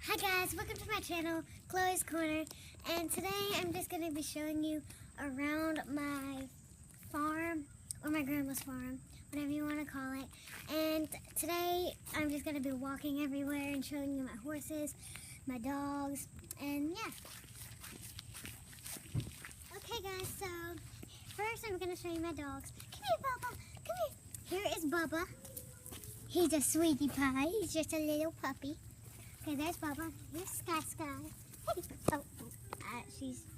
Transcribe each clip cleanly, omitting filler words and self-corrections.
Hi guys, welcome to my channel, Chloe's Corner, and today I'm just going to be showing you around my farm, or my grandma's farm, whatever you want to call it. And today I'm just going to be walking everywhere and showing you my horses, my dogs, and yeah. Okay guys, so first I'm going to show you my dogs. Come here Bubba, come here. Here is Bubba. He's a sweetie pie, he's just a little puppy. Okay, there's Bubba. Here's Sky. Hey. Oh,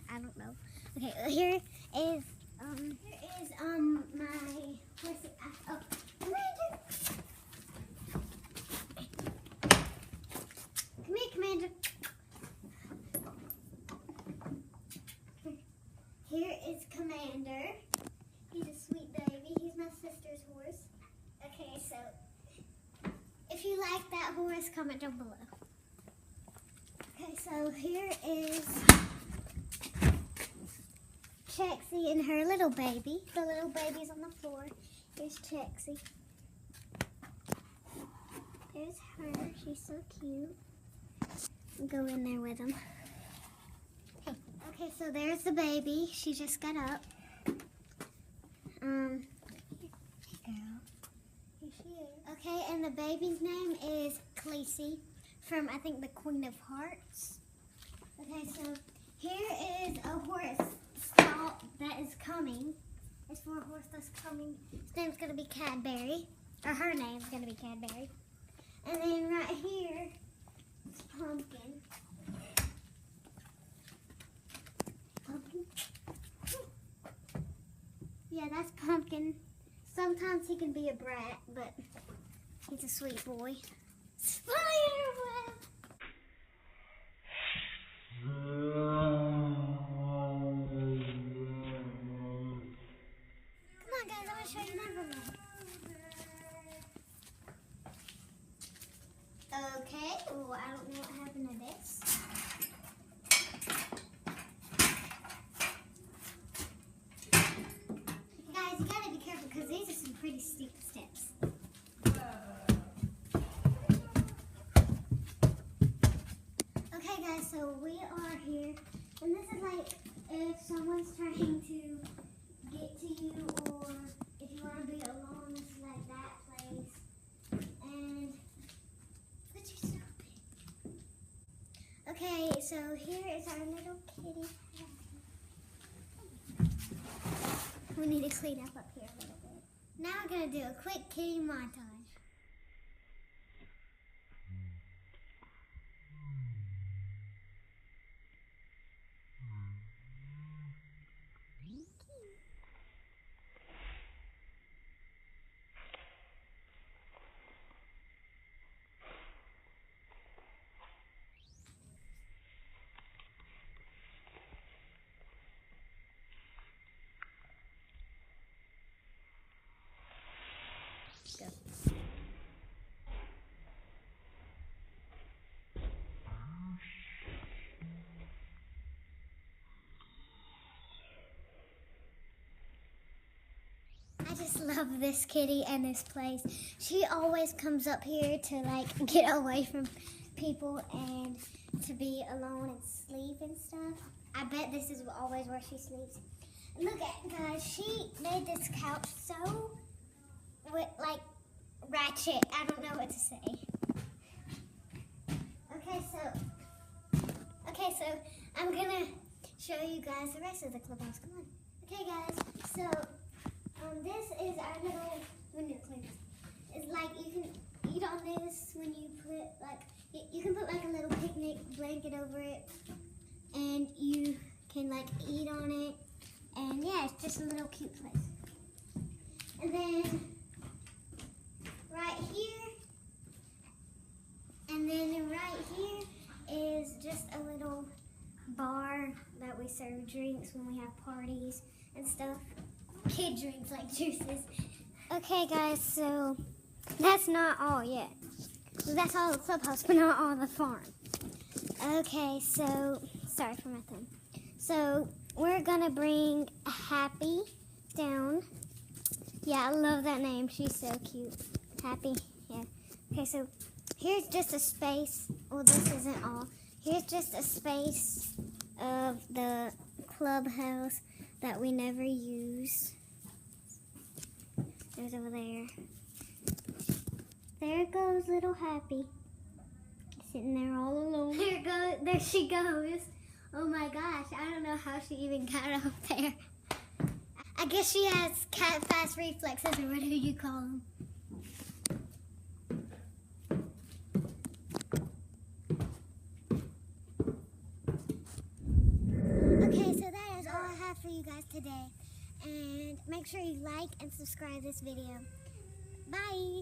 I don't know. Okay, here is my horse. Oh, Commander. Come here, Commander. Here is Commander. He's a sweet baby. He's my sister's horse. Okay, so if you like that horse, comment down below. Okay, so here is Chexie and her little baby. The little baby's on the floor. Here's Chexie. There's her. She's so cute. I'll go in there with him. Okay, so there's the baby. She just got up. Hey girl. Here she is. Okay, and the baby's name is Khaleesi. From, I think, the Queen of Hearts. Okay, so here is a horse stall that is coming. It's for a horse that's coming. His name's going to be Cadbury. Or her name's going to be Cadbury. And then right here is Pumpkin. Pumpkin? Yeah, that's Pumpkin. Sometimes he can be a brat, but he's a sweet boy. Spiderweb! Come on guys, I want to show you Neverland. Okay, well I don't know what happened to this. Guys, you gotta be careful because these are some pretty steep steps. Okay guys, so we are here, and this is like if someone's trying to get to you, or if you want to be alone, this is like that place. And would you stop it? Okay, so here is our little kitty. We need to clean up here a little bit. Now we're gonna do a quick kitty montage. Go. I just love this kitty and this place. She always comes up here to like get away from people and to be alone and sleep and stuff. I bet this is always where she sleeps. And look at guys, she made this couch so like ratchet. I don't know what to say. Okay, so I'm gonna show you guys the rest of the clubhouse. Come on. Okay, guys. So this is our little window cleaners. It's like you can eat on this when you put like you can put like a little picnic blanket over it, and you can like eat on it. And yeah, it's just a little cute place. And then right here, is just a little bar that we serve drinks when we have parties and stuff. Kid drinks like juices. Okay guys, so that's not all yet. That's all the clubhouse, but not all the farm. Okay, so sorry for my thumb. So we're gonna bring Happy down. Yeah, I love that name. She's so cute. Happy, yeah. Okay, so Here's just a space. Well, this isn't all. Here's just a space of the clubhouse that we never use. There's over there. There goes little Happy. Sitting there all alone. There she goes. Oh my gosh, I don't know how she even got up there. I guess she has cat fast reflexes or whatever you call them. Okay, so that is all I have for you guys today. And make sure you like and subscribe this video. Bye!